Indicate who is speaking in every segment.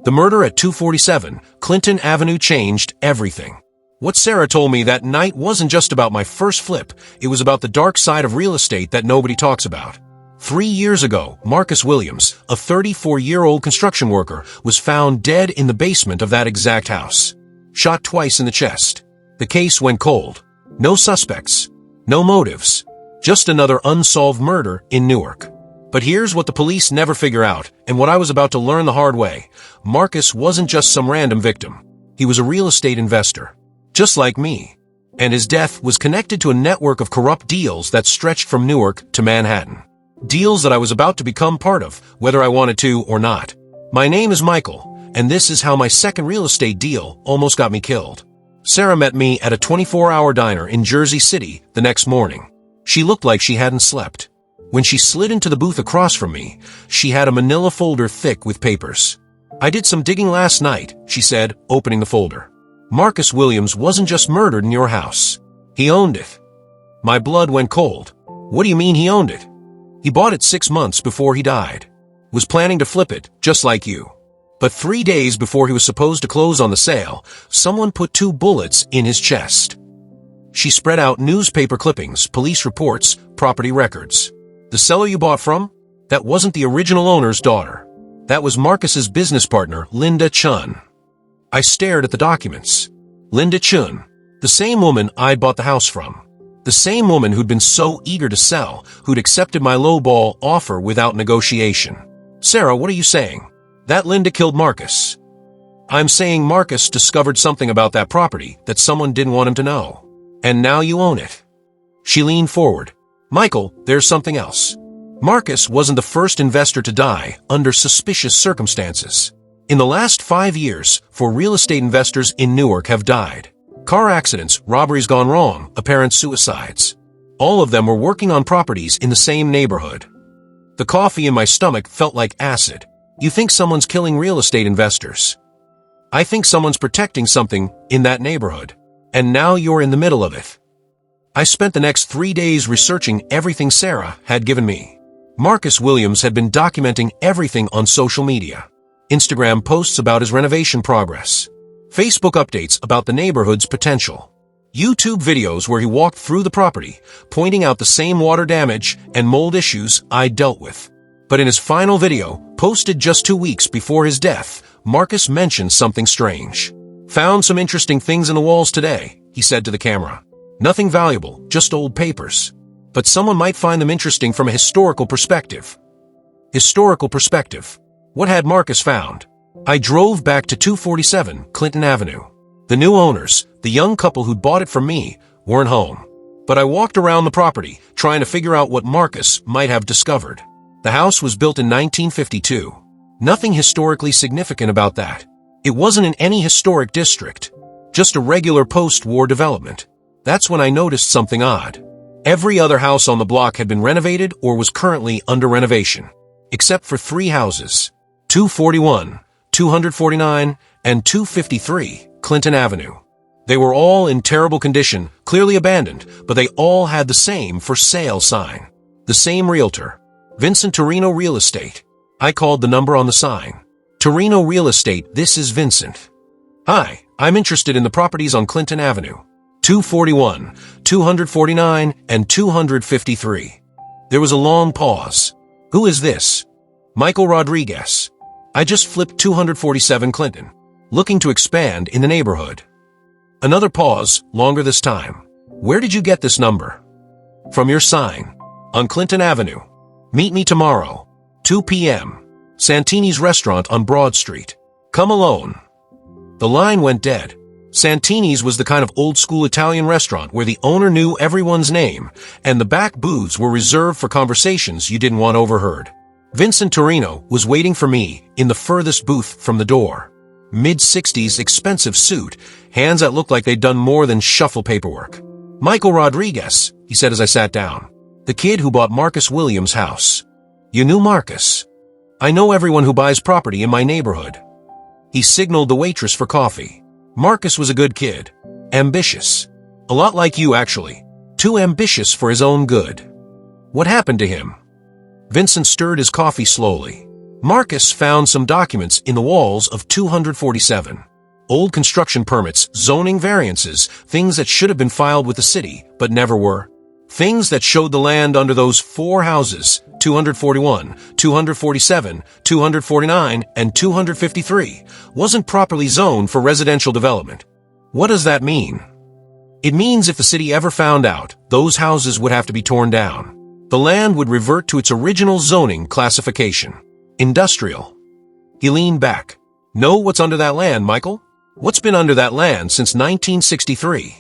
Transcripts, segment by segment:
Speaker 1: The murder at 247 Clinton Avenue changed everything. What Sarah told me that night wasn't just about my first flip, it was about the dark side of real estate that nobody talks about. 3 years ago, Marcus Williams, a 34-year-old construction worker, was found dead in the basement of that exact house. Shot twice in the chest. The case went cold. No suspects. No motives. Just another unsolved murder in Newark. But here's what the police never figure out, and what I was about to learn the hard way. Marcus wasn't just some random victim. He was a real estate investor. Just like me. And his death was connected to a network of corrupt deals that stretched from Newark to Manhattan. Deals that I was about to become part of, whether I wanted to or not. My name is Michael, and this is how my second real estate deal almost got me killed. Sarah met me at a 24-hour diner in Jersey City the next morning. She looked like she hadn't slept. When she slid into the booth across from me, she had a manila folder thick with papers. "I did some digging last night," she said, opening the folder. "Marcus Williams wasn't just murdered in your house. He owned it." My blood went cold. "What do you mean he owned it?" "He bought it 6 months before he died. Was planning to flip it, just like you. But 3 days before he was supposed to close on the sale, someone put 2 bullets in his chest." She spread out newspaper clippings, police reports, property records. "The seller you bought from? That wasn't the original owner's daughter. That was Marcus's business partner, Linda Chun." I stared at the documents. Linda Chun, the same woman I'd bought the house from. The same woman who'd been so eager to sell, who'd accepted my lowball offer without negotiation. "Sarah, what are you saying? That Linda killed Marcus?" "I'm saying Marcus discovered something about that property that someone didn't want him to know. And now you own it." She leaned forward. "Michael, there's something else. Marcus wasn't the first investor to die under suspicious circumstances. In the last 5 years, 4 real estate investors in Newark have died. Car accidents, robberies gone wrong, apparent suicides. All of them were working on properties in the same neighborhood." The coffee in my stomach felt like acid. "You think someone's killing real estate investors? I think someone's protecting something in that neighborhood. And now you're in the middle of it." I spent the next 3 days researching everything Sarah had given me. Marcus Williams had been documenting everything on social media. Instagram posts about his renovation progress. Facebook updates about the neighborhood's potential. YouTube videos where he walked through the property, pointing out the same water damage and mold issues I'd dealt with. But in his final video, posted just 2 weeks before his death, Marcus mentioned something strange. "Found some interesting things in the walls today," he said to the camera. "Nothing valuable, just old papers. But someone might find them interesting from a historical perspective." Historical perspective. What had Marcus found? I drove back to 247 Clinton Avenue. The new owners, the young couple who'd bought it from me, weren't home. But I walked around the property, trying to figure out what Marcus might have discovered. The house was built in 1952. Nothing historically significant about that. It wasn't in any historic district. Just a regular post-war development. That's when I noticed something odd. Every other house on the block had been renovated or was currently under renovation. Except for 3 houses. 241, 249, and 253 Clinton Avenue. They were all in terrible condition, clearly abandoned, but they all had the same for sale sign. The same realtor. Vincent Torino Real Estate. I called the number on the sign. "Torino Real Estate, this is Vincent. Hi, I'm interested in the properties on Clinton Avenue. 241, 249, and 253. There was a long pause. "Who is this?" "Michael Rodriguez. I just flipped 247 Clinton. Looking to expand in the neighborhood." Another pause, longer this time. "Where did you get this number?" "From your sign. On Clinton Avenue. Meet me tomorrow. 2 p.m. Santini's restaurant on Broad Street. Come alone." The line went dead. Santini's was the kind of old-school Italian restaurant where the owner knew everyone's name, and the back booths were reserved for conversations you didn't want overheard. Vincent Torino was waiting for me in the furthest booth from the door. Mid-60s, expensive suit, hands that looked like they'd done more than shuffle paperwork. "Michael Rodriguez," he said as I sat down. "The kid who bought Marcus Williams' house." "You knew Marcus?" "I know everyone who buys property in my neighborhood." He signaled the waitress for coffee. Marcus was a good kid. Ambitious. A lot like you, actually. Too ambitious for his own good. What happened to him? Vincent stirred his coffee slowly. Marcus found some documents in the walls of 247. Old construction permits, zoning variances, things that should have been filed with the city, but never were. Things that showed the land under those 4 houses, 241, 247, 249, and 253, wasn't properly zoned for residential development. What does that mean? It means if the city ever found out, those houses would have to be torn down. The land would revert to its original zoning classification. Industrial. He leaned back. Know what's under that land, Michael? What's been under that land since 1963?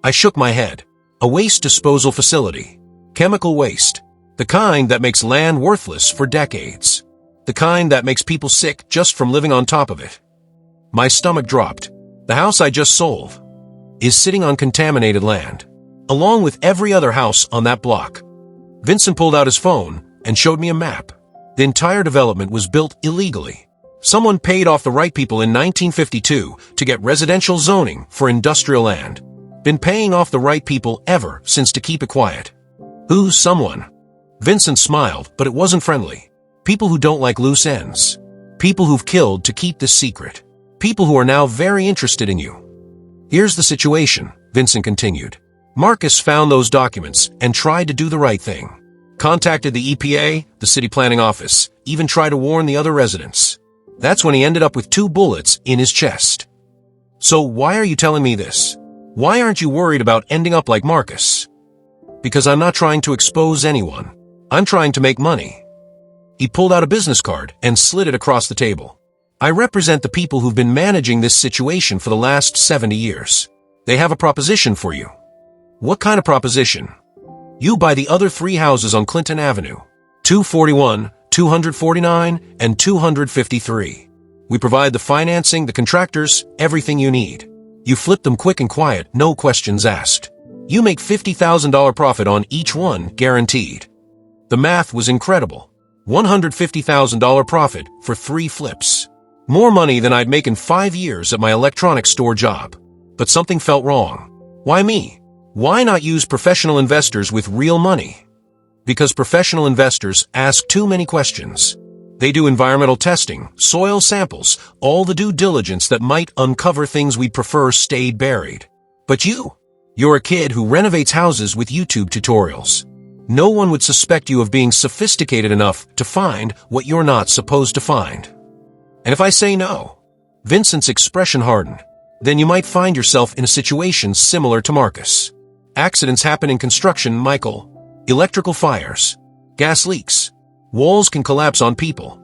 Speaker 1: I shook my head. A waste disposal facility. Chemical waste. The kind that makes land worthless for decades. The kind that makes people sick just from living on top of it. My stomach dropped. The house I just sold is sitting on contaminated land, along with every other house on that block. Vincent pulled out his phone and showed me a map. The entire development was built illegally. Someone paid off the right people in 1952 to get residential zoning for industrial land. Been paying off the right people ever since to keep it quiet. Who's someone? Vincent smiled, but it wasn't friendly. People who don't like loose ends. People who've killed to keep this secret. People who are now very interested in you. Here's the situation, Vincent continued. Marcus found those documents and tried to do the right thing. Contacted the EPA, the city planning office, even tried to warn the other residents. That's when he ended up with 2 bullets in his chest. So why are you telling me this? Why aren't you worried about ending up like Marcus? Because I'm not trying to expose anyone. I'm trying to make money. He pulled out a business card and slid it across the table. I represent the people who've been managing this situation for the last 70 years. They have a proposition for you. What kind of proposition? You buy the other 3 houses on Clinton Avenue. 241, 249, and 253. We provide the financing, the contractors, everything you need. You flip them quick and quiet, no questions asked. You make $50,000 profit on each one, guaranteed. The math was incredible. $150,000 profit for 3 flips. More money than I'd make in 5 years at my electronics store job. But something felt wrong. Why me? Why not use professional investors with real money? Because professional investors ask too many questions. They do environmental testing, soil samples, all the due diligence that might uncover things we'd prefer stayed buried. But you're a kid who renovates houses with YouTube tutorials. No one would suspect you of being sophisticated enough to find what you're not supposed to find. And if I say no, Vincent's expression hardened, then you might find yourself in a situation similar to Marcus. Accidents happen in construction, Michael. Electrical fires, gas leaks. Walls can collapse on people.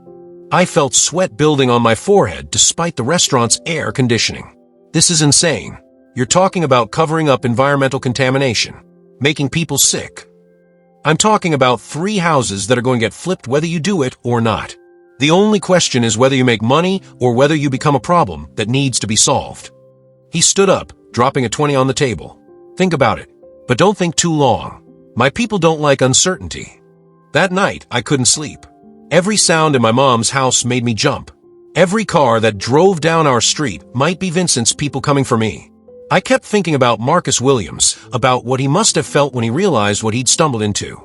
Speaker 1: I felt sweat building on my forehead despite the restaurant's air conditioning. This is insane. You're talking about covering up environmental contamination, making people sick. I'm talking about 3 houses that are going to get flipped whether you do it or not. The only question is whether you make money or whether you become a problem that needs to be solved. He stood up, dropping a 20 on the table. Think about it, but don't think too long. My people don't like uncertainty. That night, I couldn't sleep. Every sound in my mom's house made me jump. Every car that drove down our street might be Vincent's people coming for me. I kept thinking about Marcus Williams, about what he must have felt when he realized what he'd stumbled into.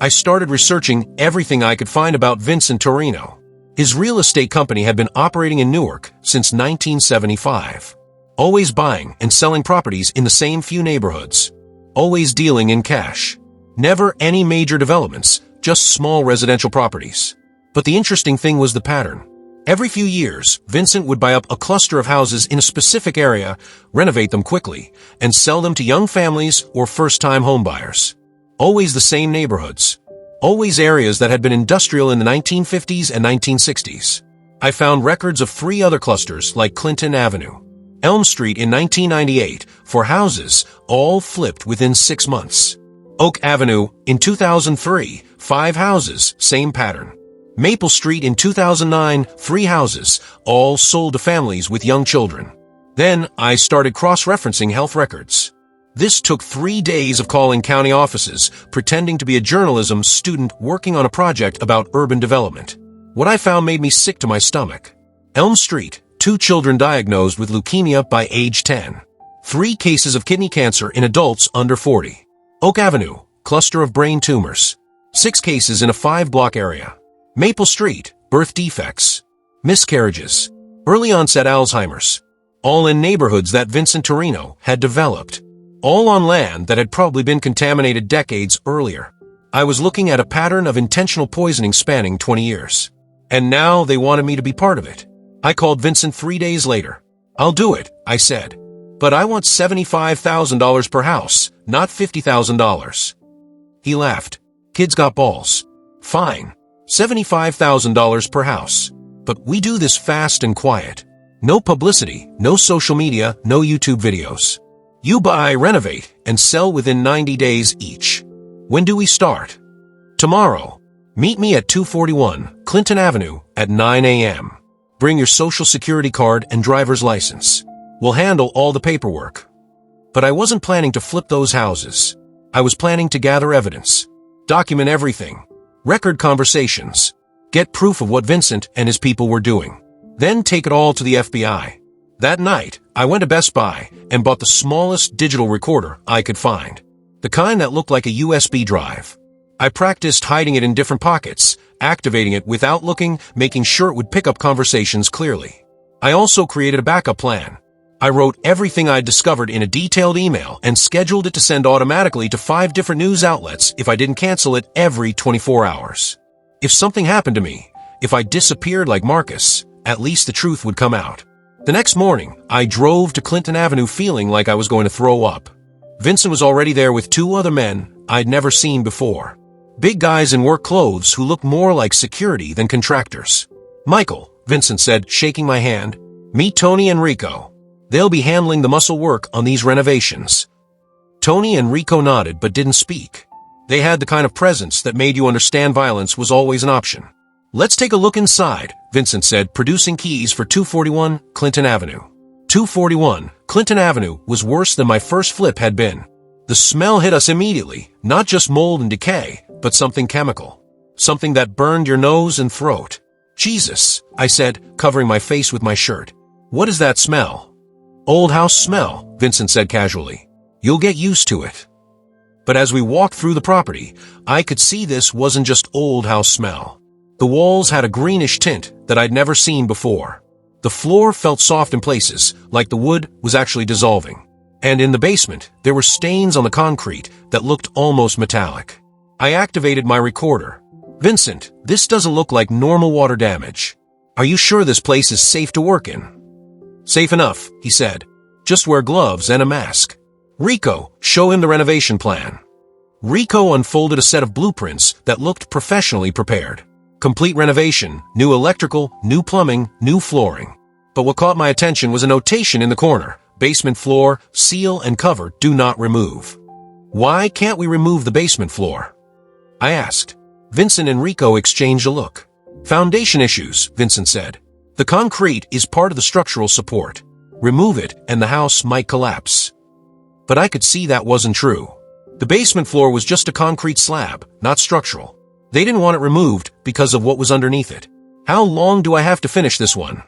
Speaker 1: I started researching everything I could find about Vincent Torino. His real estate company had been operating in Newark since 1975. Always buying and selling properties in the same few neighborhoods. Always dealing in cash. Never any major developments, just small residential properties. But the interesting thing was the pattern. Every few years, Vincent would buy up a cluster of houses in a specific area, renovate them quickly, and sell them to young families or first-time homebuyers. Always the same neighborhoods. Always areas that had been industrial in the 1950s and 1960s. I found records of 3 other clusters like Clinton Avenue, Elm Street in 1998, for houses all flipped within 6 months. Oak Avenue in 2003, 5 houses, same pattern. Maple Street in 2009, 3 houses, all sold to families with young children. Then I started cross-referencing health records. This took 3 days of calling county offices, pretending to be a journalism student working on a project about urban development. What I found made me sick to my stomach. Elm Street, 2 children diagnosed with leukemia by age 10. 3 cases of kidney cancer in adults under 40. Oak Avenue, cluster of brain tumors. 6 cases in a 5-block area. Maple Street, birth defects, miscarriages, early onset Alzheimer's, all in neighborhoods that Vincent Torino had developed, all on land that had probably been contaminated decades earlier. I was looking at a pattern of intentional poisoning spanning 20 years. And now they wanted me to be part of it. I called Vincent 3 days later. "I'll do it," I said. "But I want $75,000 per house, not $50,000. He laughed. "Kids got balls. Fine. $75,000 per house. But we do this fast and quiet. No publicity, no social media, no YouTube videos. You buy, renovate, and sell within 90 days each. When do we start?" "Tomorrow. Meet me at 241 Clinton Avenue at 9 a.m. Bring your social security card and driver's license. We'll handle all the paperwork." But I wasn't planning to flip those houses. I was planning to gather evidence, document everything, record conversations, get proof of what Vincent and his people were doing, then take it all to the FBI. That night, I went to Best Buy and bought the smallest digital recorder I could find, the kind that looked like a USB drive. I practiced hiding it in different pockets, activating it without looking, making sure it would pick up conversations clearly. I also created a backup plan. I wrote everything I'd discovered in a detailed email and scheduled it to send automatically to 5 different news outlets if I didn't cancel it every 24 hours. If something happened to me, if I disappeared like Marcus, at least the truth would come out. The next morning, I drove to Clinton Avenue feeling like I was going to throw up. Vincent was already there with 2 other men I'd never seen before. Big guys in work clothes who looked more like security than contractors. "Michael," Vincent said, shaking my hand, "meet Tony and Rico. They'll be handling the muscle work on these renovations." Tony and Rico nodded but didn't speak. They had the kind of presence that made you understand violence was always an option. "Let's take a look inside," Vincent said, producing keys for 241 Clinton Avenue. 241 Clinton Avenue was worse than my first flip had been. The smell hit us immediately, not just mold and decay, but something chemical. Something that burned your nose and throat. "Jesus," I said, covering my face with my shirt. "What is that smell?" "Old house smell," Vincent said casually. "You'll get used to it." But as we walked through the property, I could see this wasn't just old house smell. The walls had a greenish tint that I'd never seen before. The floor felt soft in places, like the wood was actually dissolving. And in the basement, there were stains on the concrete that looked almost metallic. I activated my recorder. "Vincent, this doesn't look like normal water damage. Are you sure this place is safe to work in?" "Safe enough," he said. "Just wear gloves and a mask." "Rico, show him the renovation plan." Rico unfolded a set of blueprints that looked professionally prepared. Complete renovation, new electrical, new plumbing, new flooring. But what caught my attention was a notation in the corner. "Basement floor, seal and cover, do not remove." "Why can't we remove the basement floor?" I asked. Vincent and Rico exchanged a look. "Foundation issues," Vincent said. "The concrete is part of the structural support. Remove it and the house might collapse." But I could see that wasn't true. The basement floor was just a concrete slab, not structural. They didn't want it removed because of what was underneath it. "How long do I have to finish this one?"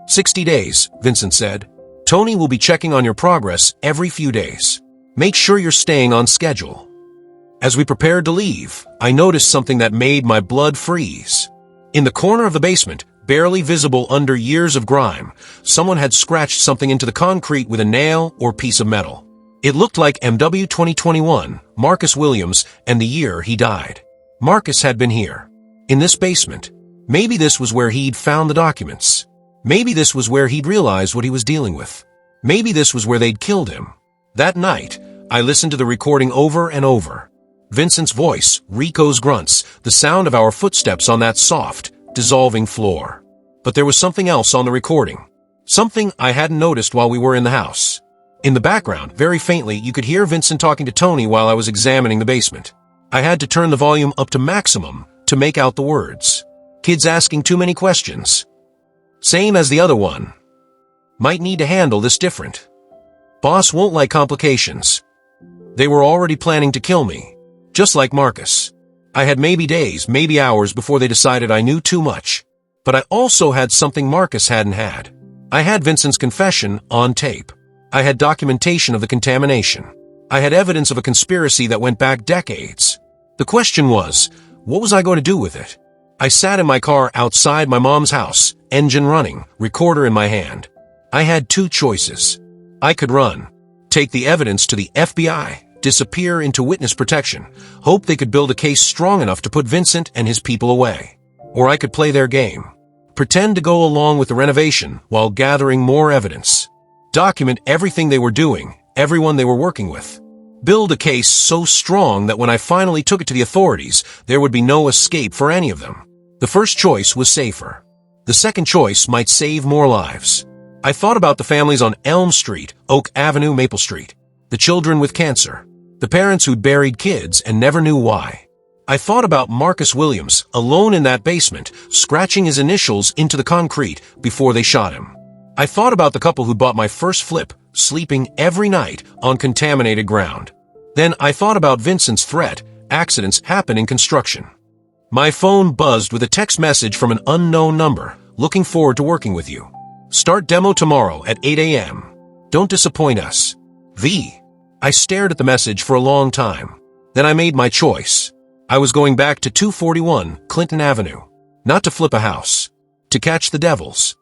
Speaker 1: 60 days, Vincent said. "Tony will be checking on your progress every few days. Make sure you're staying on schedule." As we prepared to leave, I noticed something that made my blood freeze. In the corner of the basement, barely visible under years of grime, someone had scratched something into the concrete with a nail or piece of metal. It looked like MW 2021, Marcus Williams, and the year he died. Marcus had been here, in this basement. Maybe this was where he'd found the documents. Maybe this was where he'd realized what he was dealing with. Maybe this was where they'd killed him. That night, I listened to the recording over and over. Vincent's voice, Rico's grunts, the sound of our footsteps on that soft, dissolving floor. But there was something else on the recording. Something I hadn't noticed while we were in the house. In the background, very faintly, you could hear Vincent talking to Tony while I was examining the basement. I had to turn the volume up to maximum to make out the words. "Kids asking too many questions. Same as the other one. Might need to handle this different. Boss won't like complications. They were already planning to kill me. Just like Marcus. I had maybe days, maybe hours before they decided I knew too much. But I also had something Marcus hadn't had. I had Vincent's confession on tape. I had documentation of the contamination. I had evidence of a conspiracy that went back decades. The question was, what was I going to do with it? I sat in my car outside my mom's house, engine running, recorder in my hand. I had two choices. I could run, take the evidence to the FBI, disappear into witness protection, hope they could build a case strong enough to put Vincent and his people away. Or I could play their game, pretend to go along with the renovation while gathering more evidence, document everything they were doing, everyone they were working with, build a case so strong that when I finally took it to the authorities, there would be no escape for any of them. The first choice was safer. The second choice might save more lives. I thought about the families on Elm Street, Oak Avenue, Maple Street, the children with cancer, the parents who'd buried kids and never knew why. I thought about Marcus Williams, alone in that basement, scratching his initials into the concrete before they shot him. I thought about the couple who bought my first flip, sleeping every night on contaminated ground. Then I thought about Vincent's threat, accidents happen in construction. My phone buzzed with a text message from an unknown number, looking forward to working with you. Start demo tomorrow at 8 a.m. Don't disappoint us. V. I stared at the message for a long time. Then I made my choice. I was going back to 241 Clinton Avenue. Not to flip a house. To catch the devils.